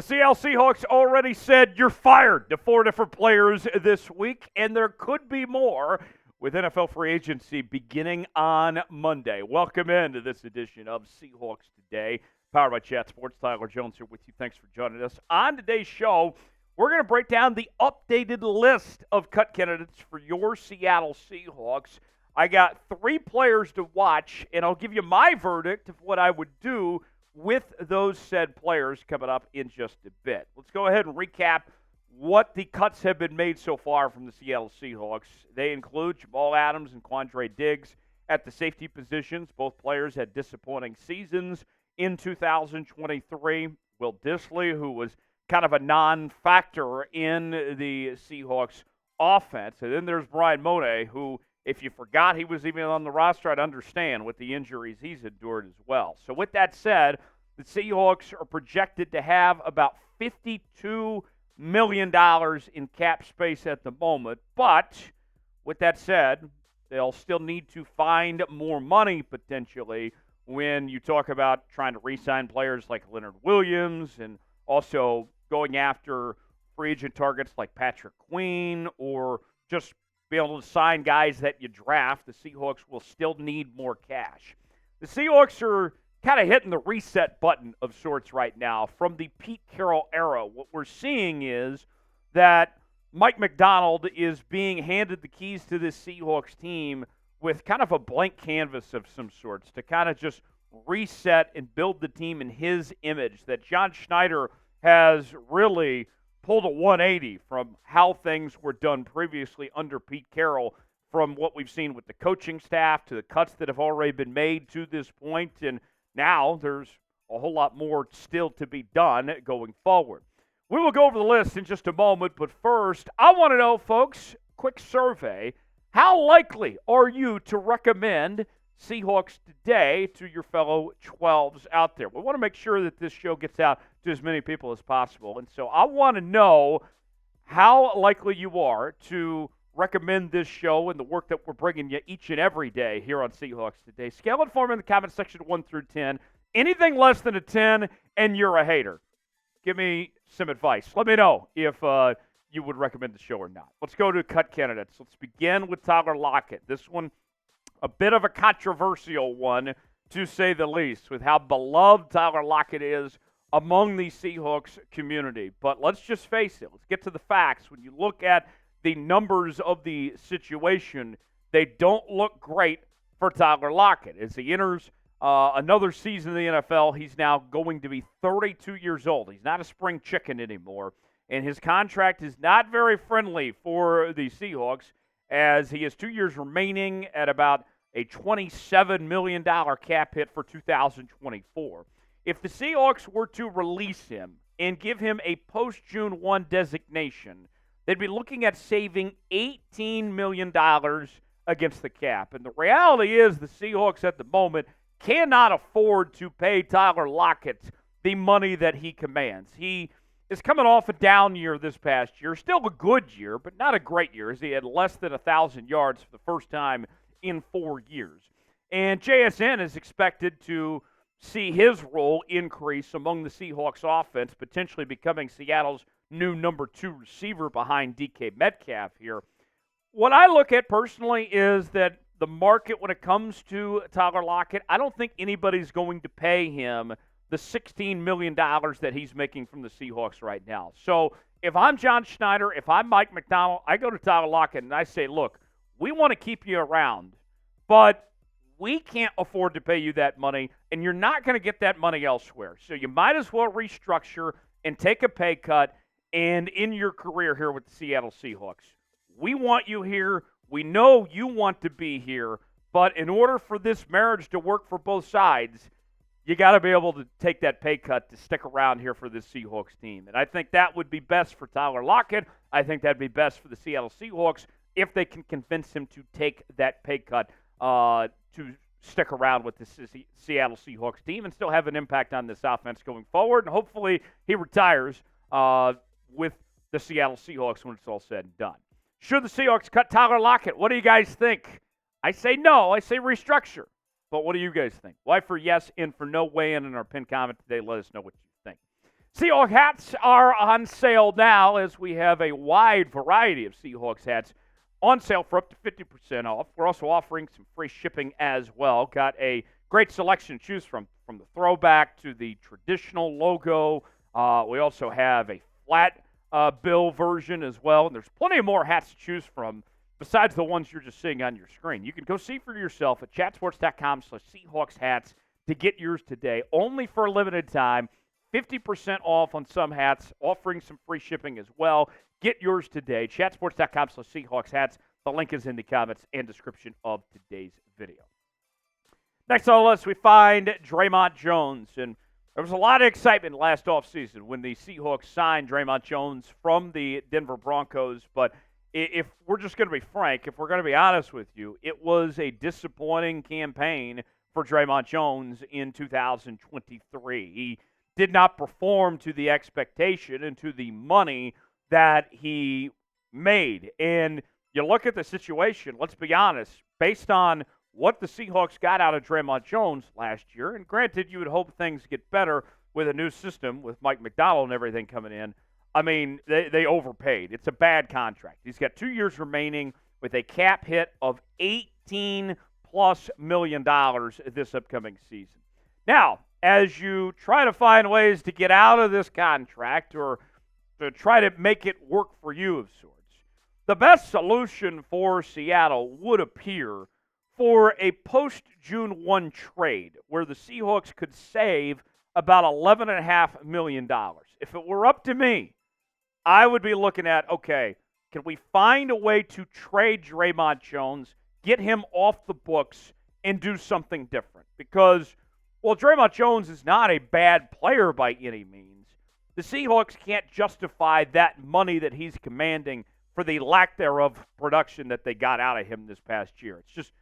Seattle Seahawks already said you're fired to 4 different players this week, and there could be more with NFL free agency beginning on Monday. Welcome into this edition of Seahawks Today, powered by Chat Sports. Tyler Jones here with you. Thanks for joining us. On today's show, we're going to break down the updated list of cut candidates for your Seattle Seahawks. I got 3 players to watch, and I'll give you my verdict of what I would do with those said players coming up in just a bit. Let's go ahead and recap what the cuts have been made so far from the Seattle Seahawks. They include Jamal Adams and Quandre Diggs at the safety positions. Both players had disappointing seasons in 2023. Will Dissly, who was kind of a non-factor in the Seahawks offense. And then there's Brian Mone, who, if you forgot he was even on the roster, I'd understand with the injuries he's endured as well. So with that said, the Seahawks are projected to have about $52 million in cap space at the moment. But with that said, they'll still need to find more money potentially when you talk about trying to re-sign players like Leonard Williams and also going after free agent targets like Patrick Queen or just be able to sign guys that you draft. The Seahawks will still need more cash. The Seahawks are kind of hitting the reset button of sorts right now from the Pete Carroll era. What we're seeing is that Mike Macdonald is being handed the keys to this Seahawks team with kind of a blank canvas of some sorts to kind of just reset and build the team in his image, that John Schneider has really pulled a 180 from how things were done previously under Pete Carroll, from what we've seen with the coaching staff to the cuts that have already been made to this point, and now there's a whole lot more still to be done going forward. We will go over the list in just a moment, but first, I want to know, folks, quick survey, how likely are you to recommend Seahawks Today to your fellow 12s out there? We want to make sure that this show gets out to as many people as possible, and so I want to know how likely you are to recommend this show and the work that we're bringing you each and every day here on Seahawks Today. Scale it for me in the comment section 1 through 10. Anything less than a 10, and you're a hater. Give me some advice. Let me know if you would recommend the show or not. Let's go to cut candidates. Let's begin with Tyler Lockett. This one, a bit of a controversial one, to say the least, with how beloved Tyler Lockett is among the Seahawks community. But let's just face it. Let's get to the facts. When you look at the numbers of the situation, they don't look great for Tyler Lockett. As he enters another season in the NFL, he's now going to be 32 years old. He's not a spring chicken anymore, and his contract is not very friendly for the Seahawks, as he has 2 years remaining at about a $27 million cap hit for 2024. If the Seahawks were to release him and give him a post-June 1 designation, they'd be looking at saving $18 million against the cap. And the reality is the Seahawks at the moment cannot afford to pay Tyler Lockett the money that he commands. He is coming off a down year this past year. Still a good year, but not a great year, as he had less than 1,000 yards for the first time in 4 years. And JSN is expected to see his role increase among the Seahawks offense, potentially becoming Seattle's new number 2 receiver behind DK Metcalf here. What I look at personally is that the market when it comes to Tyler Lockett, I don't think anybody's going to pay him the $16 million that he's making from the Seahawks right now. So if I'm John Schneider, if I'm Mike Macdonald, I go to Tyler Lockett and I say, look, we want to keep you around, but we can't afford to pay you that money, and you're not going to get that money elsewhere. So you might as well restructure and take a pay cut and end your career here with the Seattle Seahawks. We want you here. We know you want to be here, but in order for this marriage to work for both sides, you got to be able to take that pay cut to stick around here for this Seahawks team. And I think that would be best for Tyler Lockett. I think that'd be best for the Seattle Seahawks if they can convince him to take that pay cut to stick around with the Seattle Seahawks team and still have an impact on this offense going forward. And hopefully he retires with the Seattle Seahawks when it's all said and done. Should the Seahawks cut Tyler Lockett? What do you guys think? I say no. I say restructure. But what do you guys think? Y for yes and for no, weigh in our pinned comment today. Let us know what you think. Seahawks hats are on sale now as we have a wide variety of Seahawks hats on sale for up to 50% off. We're also offering some free shipping as well. Got a great selection to choose from the throwback to the traditional logo. We also have a flat bill version as well. And there's plenty of more hats to choose from besides the ones you're just seeing on your screen. You can go see for yourself at chatsports.com/Seahawks hats to get yours today, only for a limited time. 50% off on some hats, offering some free shipping as well. Get yours today. Chatsports.com/Seahawks hats. The link is in the comments and description of today's video. Next on the list, we find Dre'Mont Jones. And there was a lot of excitement last offseason when the Seahawks signed Dre'Mont Jones from the Denver Broncos. But if we're just going to be frank, if we're going to be honest with you, it was a disappointing campaign for Dre'Mont Jones in 2023. He did not perform to the expectation and to the money that he made. And you look at the situation, let's be honest, based on what the Seahawks got out of Dre'Mont Jones last year, and granted you would hope things get better with a new system with Mike McDonald and everything coming in, I mean, they overpaid. It's a bad contract. He's got 2 years remaining with a cap hit of $18+ million this upcoming season. Now, as you try to find ways to get out of this contract or to try to make it work for you of sorts, the best solution for Seattle would appear for a post-June 1 trade where the Seahawks could save about $11.5 million. If it were up to me, I would be looking at, okay, can we find a way to trade Dre'Mont Jones, get him off the books, and do something different? Because, well, Dre'Mont Jones is not a bad player by any means. The Seahawks can't justify that money that he's commanding for the lack thereof production that they got out of him this past year. It's just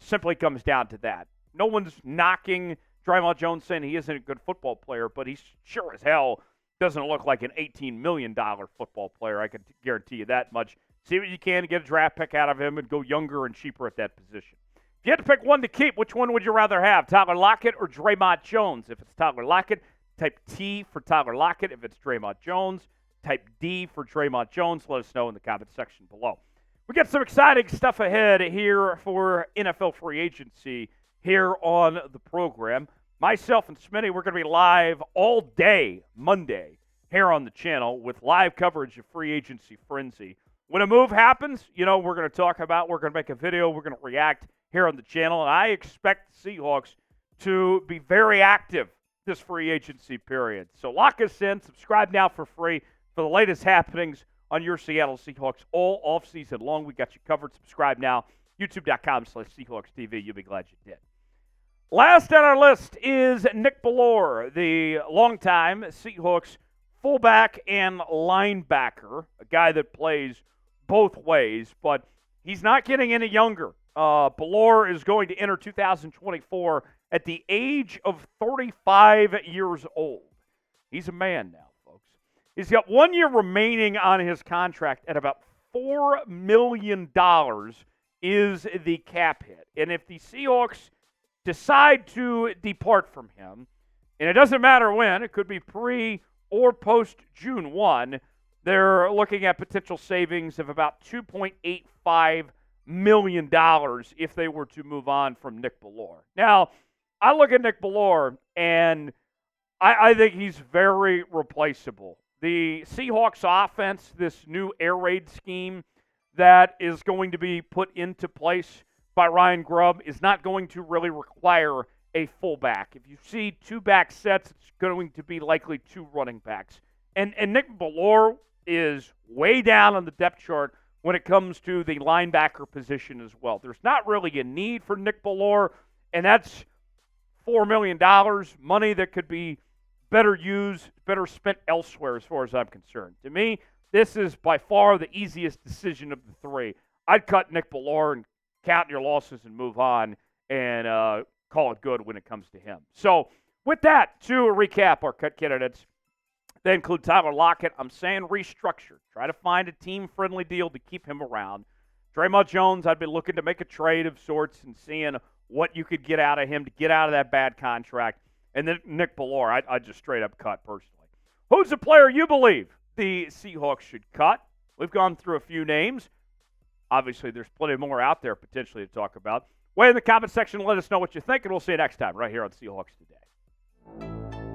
simply comes down to that. No one's knocking Dre'Mont Jones saying he isn't a good football player, but he sure as hell doesn't look like an $18 million football player. I can guarantee you that much. See what you can to get a draft pick out of him and go younger and cheaper at that position. If you had to pick one to keep, which one would you rather have, Tyler Lockett or Dre'Mont Jones? If it's Tyler Lockett, type T for Tyler Lockett. If it's Dre'Mont Jones, type D for Dre'Mont Jones. Let us know in the comment section below. We got some exciting stuff ahead here for NFL free agency here on the program. Myself and Smitty, we're going to be live all day Monday here on the channel with live coverage of free agency frenzy. When a move happens, we're going to talk about, we're going to make a video, we're going to react here on the channel, and I expect the Seahawks to be very active this free agency period. So lock us in, subscribe now for free for the latest happenings on your Seattle Seahawks all offseason long. We got you covered. Subscribe now, youtube.com/Seahawks TV. You'll be glad you did. Last on our list is Nick Bellore, the longtime Seahawks fullback and linebacker, a guy that plays both ways, but he's not getting any younger. Bellore is going to enter 2024 at the age of 35 years old. He's a man now, folks. He's got 1 year remaining on his contract at about $4 million is the cap hit. And if the Seahawks decide to depart from him, and it doesn't matter when, it could be pre or post June 1, they're looking at potential savings of about $2.85 million if they were to move on from Nick Bellore. Now, I look at Nick Bellore, and I think he's very replaceable. The Seahawks offense, this new air raid scheme that is going to be put into place by Ryan Grubb, is not going to really require a fullback. If you see two back sets, it's going to be likely two running backs. And Nick Bellore is way down on the depth chart when it comes to the linebacker position as well. There's not really a need for Nick Bellore, and that's $4 million, money that could be better used, better spent elsewhere as far as I'm concerned. To me, this is by far the easiest decision of the three. I'd cut Nick Bellore and count your losses and move on and call it good when it comes to him. So with that, to recap our cut candidates, they include Tyler Lockett. I'm saying restructure. Try to find a team-friendly deal to keep him around. Dre'Mont Jones, I'd be looking to make a trade of sorts and seeing what you could get out of him to get out of that bad contract. And then Nick Bellore, I'd just straight up cut personally. Who's the player you believe the Seahawks should cut? We've gone through a few names. Obviously, there's plenty more out there potentially to talk about. Weigh in the comment section. Let us know what you think, and we'll see you next time right here on Seahawks Today.